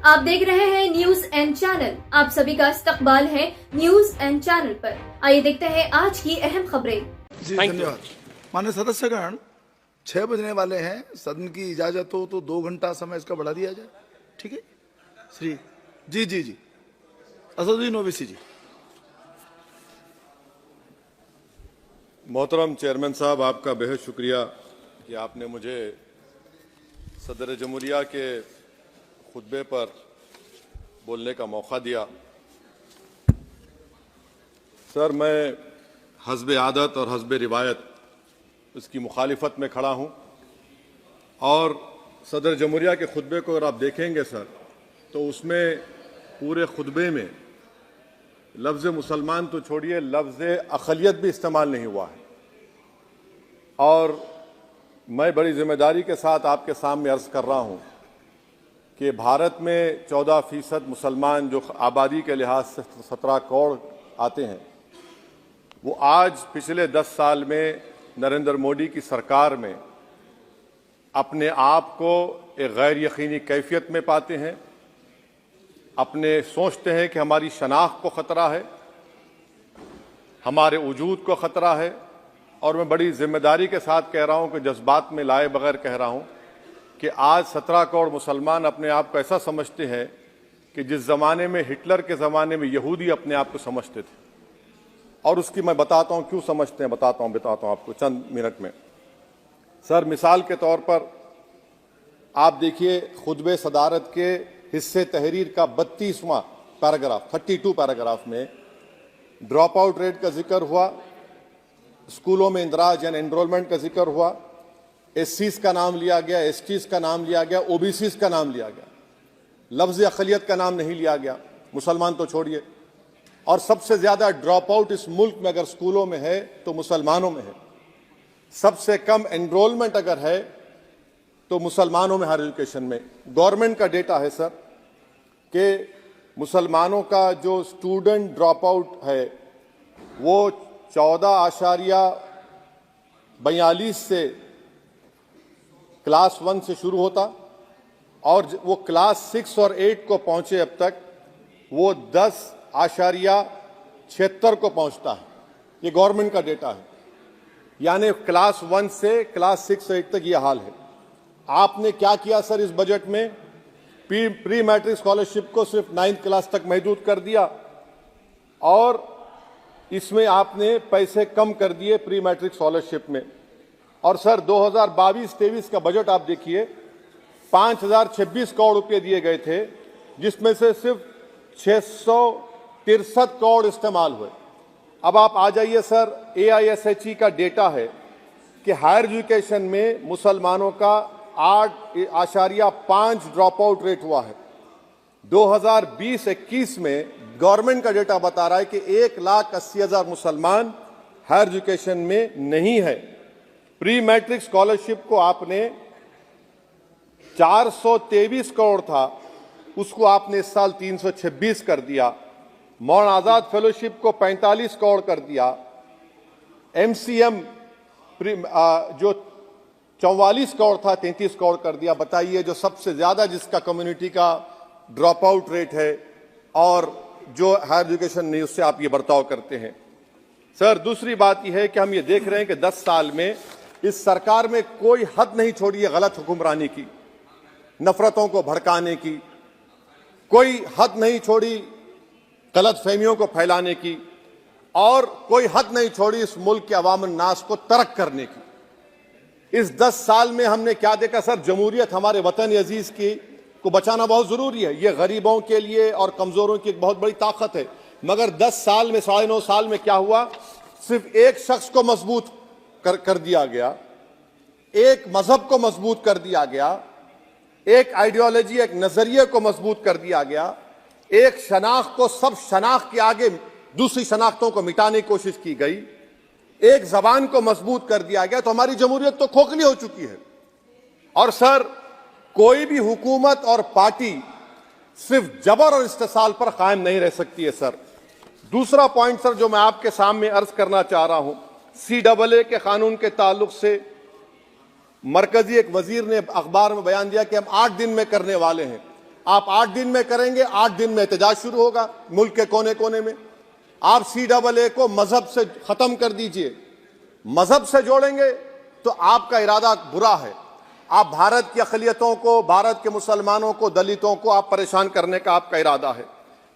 आप देख रहे हैं न्यूज एंड चैनल। आप सभी का इस्तकबाल है न्यूज एंड चैनल पर। आइए देखते हैं आज की अहम खबरें। जी धन्यवाद। माननीय सदस्यगण, 6 बजने वाले हैं। सदन की इजाजत हो तो 2 घंटा समय इसका बढ़ा दिया जाए। ठीक है श्री जी असदुद्दीन ओवैसी जी। मोहतरम चेयरमैन साहब, आपका बेहद शुक्रिया कि आपने मुझे सदर जमहूरिया के खुतबे पर बोलने का मौका दिया। सर, मैं हस्ब आदत और हस्ब रिवायत उसकी मुखालिफत में खड़ा हूं और सदर जमहूरिया के खुतबे को अगर आप देखेंगे सर, तो उसमें पूरे खुतबे में लफ्ज़ मुसलमान तो छोड़िए, लफ्ज़ अक़लियत भी इस्तेमाल नहीं हुआ है। और मैं बड़ी जिम्मेदारी के साथ आपके सामने अर्ज़ कर रहा हूं कि भारत में 14% मुसलमान जो आबादी के लिहाज से 17 करोड़ आते हैं, वो आज पिछले 10 साल में नरेंद्र मोदी की सरकार में अपने आप को एक गैर यकीनी कैफियत में पाते हैं। अपने सोचते हैं कि हमारी शनाख्त को ख़तरा है, हमारे वजूद को ख़तरा है। और मैं बड़ी जिम्मेदारी के साथ कह रहा हूं कि जज्बात में लाए बगैर कह रहा हूं कि आज 17 करोड़ मुसलमान अपने आप को ऐसा समझते हैं कि जिस ज़माने में हिटलर के ज़माने में यहूदी अपने आप को समझते थे। और उसकी मैं बताता हूं क्यों समझते हैं, बताता हूं आपको चंद मिनट में। सर, मिसाल के तौर पर आप देखिए, खुतबे सदारत के हिस्से तहरीर का 32वां पैराग्राफ 32 पैराग्राफ में ड्रॉप आउट रेट का जिक्र हुआ, स्कूलों में इंदराज यानी एनरोलमेंट का जिक्र हुआ, एससीज का नाम लिया गया, एसटीज का नाम लिया गया, ओबीसीज का नाम लिया गया। लफ्ज़ अक़लियत का नाम नहीं लिया गया, मुसलमान तो छोड़िए। और सबसे ज़्यादा ड्रॉप आउट इस मुल्क में अगर स्कूलों में है तो मुसलमानों में है। सबसे कम एनरोलमेंट अगर है तो मुसलमानों में हायर एजुकेशन में। गवर्नमेंट का डेटा है सर कि मुसलमानों का जो स्टूडेंट ड्रॉप आउट है वो 14.42 से क्लास 1 से शुरू होता और वो क्लास 6 और 8 को पहुंचे अब तक वो 10.76 को पहुंचता है। ये गवर्नमेंट का डेटा है। यानी क्लास 1 से क्लास 6 से 8 तक ये हाल है। आपने क्या किया सर इस बजट में? प्री मैट्रिक स्कॉलरशिप को सिर्फ 9th क्लास तक महदूद कर दिया और इसमें आपने पैसे कम कर दिए प्री मैट्रिक स्कॉलरशिप में। और सर 2022-23 का बजट आप देखिए, 5026 करोड़ रुपए दिए गए थे, जिसमें से सिर्फ 663 करोड़ इस्तेमाल हुए। अब आप आ जाइए सर, AISHE का डेटा है कि हायर एजुकेशन में मुसलमानों का 8.5 ड्रॉप आउट रेट हुआ है। 2020-21 में गवर्नमेंट का डेटा बता रहा है कि 1,80,000 मुसलमान हायर एजुकेशन में नहीं है। प्री मैट्रिक स्कॉलरशिप को आपने 423 करोड़ था, उसको आपने इस साल 326 कर दिया। मौन आज़ाद फेलोशिप को 45 करोड़ कर दिया। MCM जो 44 करोड़ था 33 करोड़ कर दिया। बताइए, जो सबसे ज्यादा जिसका कम्युनिटी का ड्रॉप आउट रेट है और जो हायर एजुकेशन नहीं, उससे आप ये बर्ताव करते हैं। सर, दूसरी बात यह है कि हम ये देख रहे हैं कि 10 साल में इस सरकार में कोई हद नहीं छोड़ी है गलत हुक्मरानी की, नफरतों को भड़काने की, कोई हद नहीं छोड़ी गलत फहमियों को फैलाने की, और कोई हद नहीं छोड़ी इस मुल्क के अवाम नास को तर्क करने की। इस 10 साल में हमने क्या देखा सर? जमहूरियत हमारे वतन अजीज की को बचाना बहुत जरूरी है। ये गरीबों के लिए और कमजोरों की एक बहुत बड़ी ताकत है। मगर 10 साल में 9.5 साल में क्या हुआ? सिर्फ एक शख्स को मजबूत कर दिया गया, एक मजहब को मजबूत कर दिया गया, एक आइडियोलॉजी, एक नजरिए को मजबूत कर दिया गया, एक शनाख्त को सब शनाख्त के आगे दूसरी शनाख्तों को मिटाने की कोशिश की गई, एक जबान को मजबूत कर दिया गया। तो हमारी जमहूरियत तो खोखली हो चुकी है। और सर, कोई भी हुकूमत और पार्टी सिर्फ जबर और इस्तेसाल पर कायम नहीं रह सकती है सर। दूसरा पॉइंट सर जो मैं आपके सामने अर्ज करना चाह रहा हूं, CAA के कानून के ताल्लुक से मरकजी एक वजीर ने अखबार में बयान दिया कि हम 8 दिन में करने वाले हैं। आप 8 दिन में करेंगे, 8 दिन में एहतजाज शुरू होगा मुल्क के कोने कोने में। आप CAA को मजहब से खत्म कर दीजिए, मजहब से जोड़ेंगे तो आपका इरादा बुरा है। आप भारत की अक़लियतों को, भारत के मुसलमानों को, दलितों को आप परेशान करने का आपका इरादा है।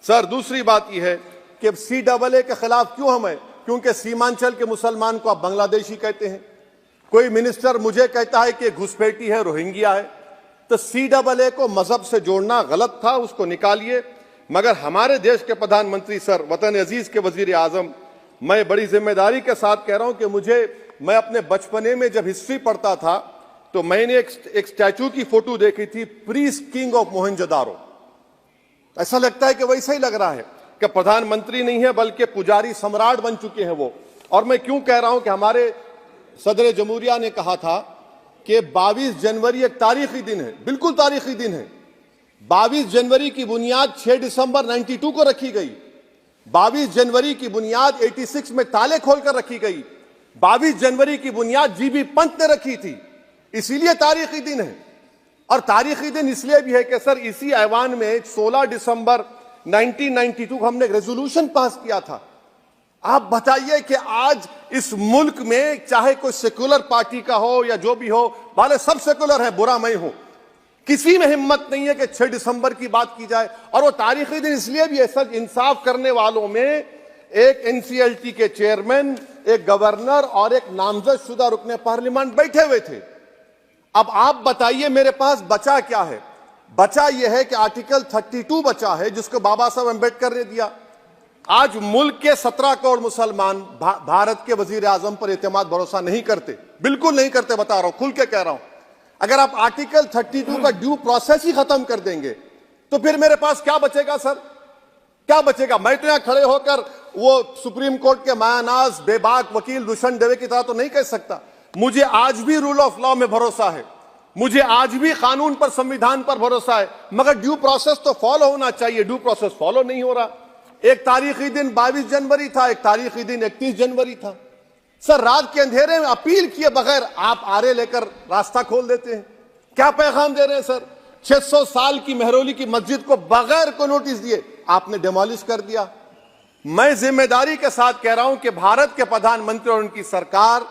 सर, दूसरी बात यह है कि CAA के खिलाफ क्यों हम हैं? क्योंकि सीमांचल के मुसलमान को आप बांग्लादेशी कहते हैं। कोई मिनिस्टर मुझे कहता है कि घुसपैठी है, रोहिंग्या है। तो CAA को मजहब से जोड़ना गलत था, उसको निकालिए। मगर हमारे देश के प्रधानमंत्री सर, वतन अजीज के वजीर आजम, मैं बड़ी जिम्मेदारी के साथ कह रहा हूं कि मैं अपने बचपने में जब हिस्ट्री पढ़ता था तो मैंने एक स्टैचू की फोटो देखी थी, प्रीस्ट किंग ऑफ मोहनजोदारो। ऐसा लगता है कि वैसा ही लग रहा है कि प्रधानमंत्री नहीं है बल्कि पुजारी सम्राट बन चुके हैं वो। और मैं क्यों कह रहा हूं कि हमारे सदर जमहूरिया ने कहा था कि 22 जनवरी एक तारीखी दिन है, बिल्कुल तारीखी दिन है। 22 जनवरी की बुनियाद 6 दिसंबर 92 को रखी गई। 22 जनवरी की बुनियाद 86 में ताले खोलकर रखी गई। 22 जनवरी की बुनियाद जीबी पंत ने रखी थी, इसीलिए तारीखी दिन है। और तारीखी दिन इसलिए भी है कि सर, इसी ऐवान में 16 दिसंबर 1992 को हमने एक रेजोल्यूशन पास किया था। आप बताइए कि आज इस मुल्क में चाहे कोई सेकुलर पार्टी का हो या जो भी हो, वाले सब सेकुलर है, बुरा मैं हूं, किसी में हिम्मत नहीं है कि 6 दिसंबर की बात की जाए। और वो तारीखी दिन इसलिए भी है सर, इंसाफ करने वालों में एक NCLT के चेयरमैन, एक गवर्नर और एक नामजद शुदा रुकने पार्लियामेंट बैठे हुए थे। अब आप बताइए मेरे पास बचा क्या है? बचा यह है कि आर्टिकल 32 बचा है, जिसको बाबा साहब अम्बेडकर ने दिया। आज मुल्क के 17 करोड़ मुसलमान भारत के वजीर आजम पर एतमाद भरोसा नहीं करते, बिल्कुल नहीं करते, बता रहा हूं, खुल के कह रहा हूं। अगर आप आर्टिकल 32 का ड्यू प्रोसेस ही खत्म कर देंगे तो फिर मेरे पास क्या बचेगा सर? क्या बचेगा? मैं तो यहां खड़े होकर वो सुप्रीम कोर्ट के मायानाज बेबाक वकील दुष्यंत दवे की तरह तो नहीं कह सकता। मुझे आज भी रूल ऑफ लॉ में भरोसा है, मुझे आज भी कानून पर, संविधान पर भरोसा है, मगर ड्यू प्रोसेस तो फॉलो होना चाहिए। ड्यू प्रोसेस फॉलो नहीं हो रहा। एक तारीखी दिन 22 जनवरी था, एक तारीखी दिन 31 जनवरी था। सर, रात के अंधेरे में अपील किए बगैर आप आरे लेकर रास्ता खोल देते हैं। क्या पैगाम दे रहे हैं सर? 600 साल की मेहरौली की मस्जिद को बगैर को नोटिस दिए आपने डिमोलिश कर दिया। मैं जिम्मेदारी के साथ कह रहा हूं कि भारत के प्रधानमंत्री और उनकी सरकार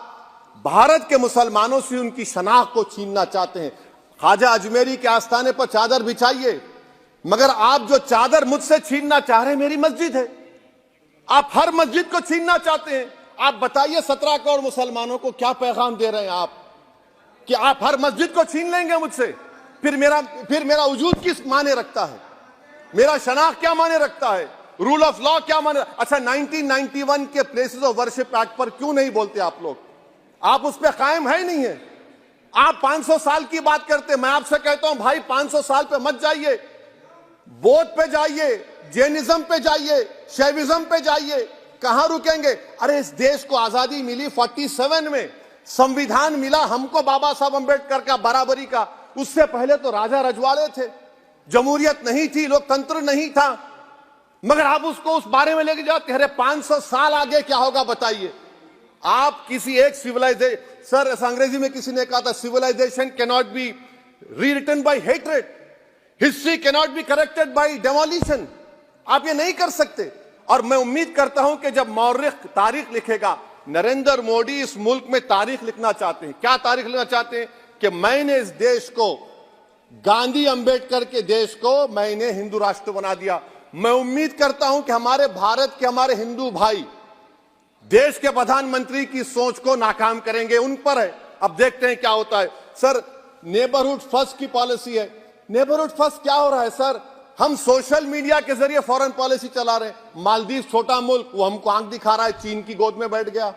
भारत के मुसलमानों से उनकी शनाख्त को छीनना चाहते हैं। ख्वाजा अजमेरी के आस्थाने पर चादर बिछाइए, मगर आप जो चादर मुझसे छीनना चाह रहे हैं, मेरी मस्जिद है, आप हर मस्जिद को छीनना चाहते हैं। आप बताइए 17 करोड़ मुसलमानों को क्या पैगाम दे रहे हैं आप कि आप हर मस्जिद को छीन लेंगे मुझसे? फिर मेरा वजूद किस माने रखता है? मेरा शनाख्त क्या माने रखता है? रूल ऑफ लॉ क्या माने? अच्छा, 1991 के प्लेसेस ऑफ वर्शिप एक्ट पर क्यों नहीं बोलते आप लोग? आप उस पर कायम है ही नहीं है। आप 500 साल की बात करते, मैं आपसे कहता हूं भाई 500 साल पे मत जाइए, बौद्ध पे जाइए, जैनिज्म पे जाइए, शैविज्म पे जाइए, कहां रुकेंगे? अरे इस देश को आजादी मिली 47 में, संविधान मिला हमको बाबा साहब अम्बेडकर का, बराबरी का। उससे पहले तो राजा रजवाड़े थे, जमहूरियत नहीं थी, लोकतंत्र नहीं था, मगर आप उसको उस बारे में लेके जाते। अरे 500 साल आगे क्या होगा बताइए? आप किसी एक सिविलाइजेशन, सर अंग्रेजी में किसी ने कहा था, civilization can not be rewritten by hatred, history can not be corrected by demolition. आप ये नहीं कर सकते। और मैं उम्मीद करता हूं कि जब मौर्रिख तारीख लिखेगा, नरेंद्र मोदी इस मुल्क में तारीख लिखना चाहते हैं। क्या तारीख लिखना चाहते हैं? कि मैंने इस देश को, गांधी अंबेडकर के देश को मैंने हिंदू राष्ट्र बना दिया। मैं उम्मीद करता हूं कि हमारे भारत के हमारे हिंदू भाई देश के प्रधानमंत्री की सोच को नाकाम करेंगे। उन पर है, अब देखते हैं क्या होता है। सर, नेबरहुड फर्स्ट की पॉलिसी है। नेबरहुड फर्स्ट क्या हो रहा है सर? हम सोशल मीडिया के जरिए फॉरेन पॉलिसी चला रहे हैं। मालदीव छोटा मुल्क, वो हमको आंख दिखा रहा है, चीन की गोद में बैठ गया।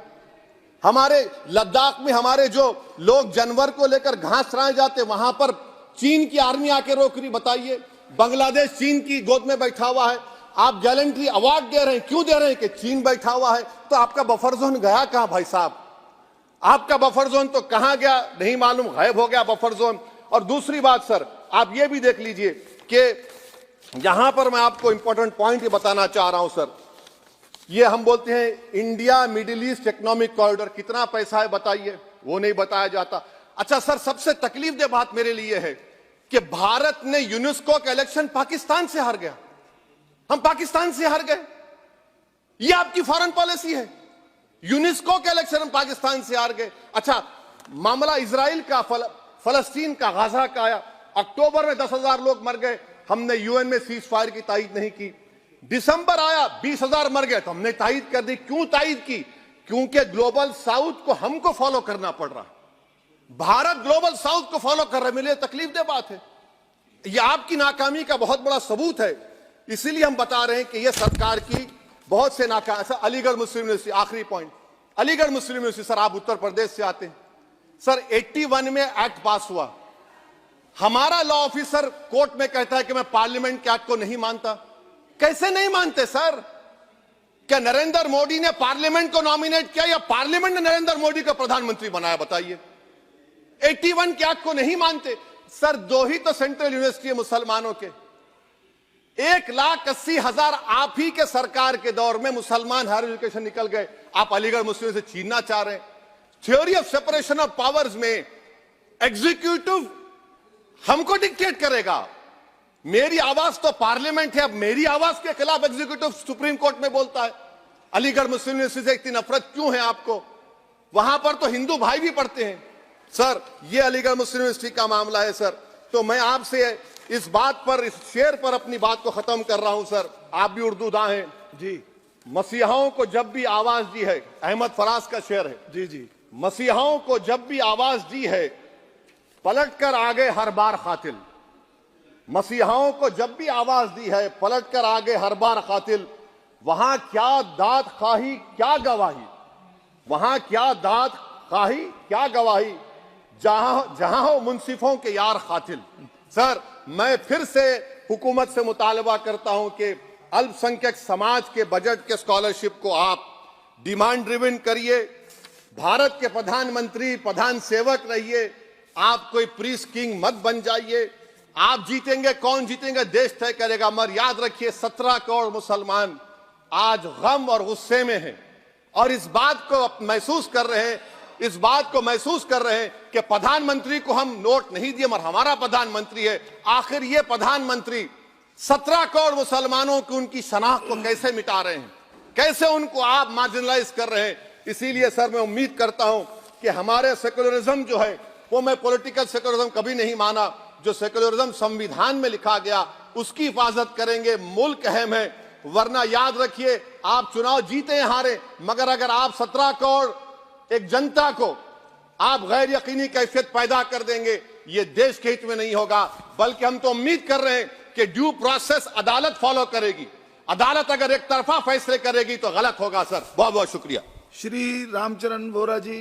हमारे लद्दाख में हमारे जो लोग जानवर को लेकर घास चराए जाते, वहां पर चीन की आर्मी आके रोक रही। बताइए, बांग्लादेश चीन की गोद में बैठा हुआ है। आप गैलेंट्री अवार्ड दे रहे हैं, क्यों दे रहे हैं? कि चीन बैठा हुआ है। तो आपका बफर जोन गया कहां भाई साहब? आपका बफर जोन तो कहां गया नहीं मालूम, गायब हो गया बफर जोन। और दूसरी बात सर, आप ये भी देख लीजिए कि यहां पर मैं आपको इंपॉर्टेंट पॉइंट ये बताना चाह रहा हूं सर। ये हम बोलते हैं India middle east economic corridor, कितना पैसा है बताइए? वो नहीं बताया जाता। अच्छा सर, सबसे तकलीफ दे बात मेरे लिए है कि भारत ने यूनेस्को का इलेक्शन पाकिस्तान से हार गया। हम पाकिस्तान से हार गए, ये आपकी फॉरेन पॉलिसी है। यूनेस्को के इलेक्शन हम पाकिस्तान से हार गए। अच्छा, मामला इजराइल का, फलस्तीन का, गाजा का आया। अक्टूबर में 10,000 लोग मर गए, हमने यूएन में सीज फायर की तायीद नहीं की। दिसंबर आया, 20,000 मर गए, तो हमने तायीद कर दी। क्यों तायीद की? क्योंकि ग्लोबल साउथ को हमको फॉलो करना पड़ रहा। भारत ग्लोबल साउथ को फॉलो कर रहे, मेरे लिए तकलीफदेह बात है। यह आपकी नाकामी का बहुत बड़ा सबूत है। इसीलिए हम बता रहे हैं कि यह सरकार की बहुत से नाकाम। सर, अलीगढ़ मुस्लिम यूनिवर्सिटी, आखिरी पॉइंट, अलीगढ़ मुस्लिम यूनिवर्सिटी। सर, आप उत्तर प्रदेश से आते हैं। सर, 81 में एक्ट पास हुआ। हमारा लॉ ऑफिसर कोर्ट में कहता है कि मैं पार्लियामेंट के एक्ट को नहीं मानता। कैसे नहीं मानते सर? क्या नरेंद्र मोदी ने पार्लियामेंट को नॉमिनेट किया या पार्लियामेंट ने नरेंद्र मोदी को प्रधानमंत्री बनाया? बताइए। 81 के एक्ट को नहीं मानते। सर, 2 ही तो सेंट्रल यूनिवर्सिटी है मुसलमानों के। 1,80,000 आप ही के सरकार के दौर में मुसलमान हायर एजुकेशन निकल गए। आप अलीगढ़ मुस्लिम से छीनना चाह रहे हैं। Theory of separation of powers में एग्जीक्यूटिव हमको डिक्टेट करेगा। मेरी आवाज तो पार्लियामेंट है, अब मेरी आवाज के खिलाफ एग्जीक्यूटिव सुप्रीम कोर्ट में बोलता है। अलीगढ़ मुस्लिम यूनिवर्सिटी से इतनी नफरत क्यों है आपको? वहां पर तो हिंदू भाई भी पढ़ते हैं। सर, ये अलीगढ़ मुस्लिम यूनिवर्सिटी का मामला है सर। तो मैं आपसे इस बात पर, इस शेर पर अपनी बात को खत्म कर रहा हूं सर। आप भी उर्दू दां हैं जी। मसीहाओं को जब भी आवाज दी है, अहमद फराज का शेर है जी जी। मसीहाओं को जब भी आवाज दी है, पलट कर आगे हर बार कातिल। मसीहाओं को जब भी आवाज दी है, पलट कर आगे हर बार कातिल। वहां क्या दाद खाही क्या गवाही, वहां क्या दाद खाही क्या गवाही, जहां हो मुंसिफों के यार कातिल। सर, मैं फिर से हुकूमत से मुतालबा करता हूं कि अल्पसंख्यक समाज के बजट के स्कॉलरशिप को आप डिमांड ड्रिवन करिए। भारत के प्रधानमंत्री, प्रधान सेवक रहिए। आप कोई प्रीस किंग मत बन जाइए। आप जीतेंगे, कौन जीतेंगे देश तय करेगा। मगर याद रखिए, 17 करोड़ मुसलमान आज गम और गुस्से में हैं और इस बात को महसूस कर रहे हैं, कि प्रधानमंत्री को हम नोट नहीं दिए मगर हमारा प्रधानमंत्री है। आखिर ये प्रधानमंत्री 17 करोड़ मुसलमानों की उनकी शनाख्त को कैसे मिटा रहे हैं, कैसे उनको आप मार्जिनलाइज कर रहे हैं। इसीलिए सर, मैं उम्मीद करता हूं कि हमारे सेकुलरिज्म जो है, वो मैं पॉलिटिकल सेकुलरिज्म कभी नहीं माना। जो सेकुलरिज्म संविधान में लिखा गया उसकी हिफाजत करेंगे। मुल्क अहम है, वरना याद रखिए, आप चुनाव जीते हैं हारे, मगर अगर आप 17 करोड़ एक जनता को आप गैर यकीनी कैफियत पैदा कर देंगे, ये देश के हित में नहीं होगा। बल्कि हम तो उम्मीद कर रहे हैं कि ड्यू प्रोसेस अदालत फॉलो करेगी। अदालत अगर एक तरफा फैसले करेगी तो गलत होगा। सर, बहुत बहुत शुक्रिया। श्री रामचरण वोरा जी।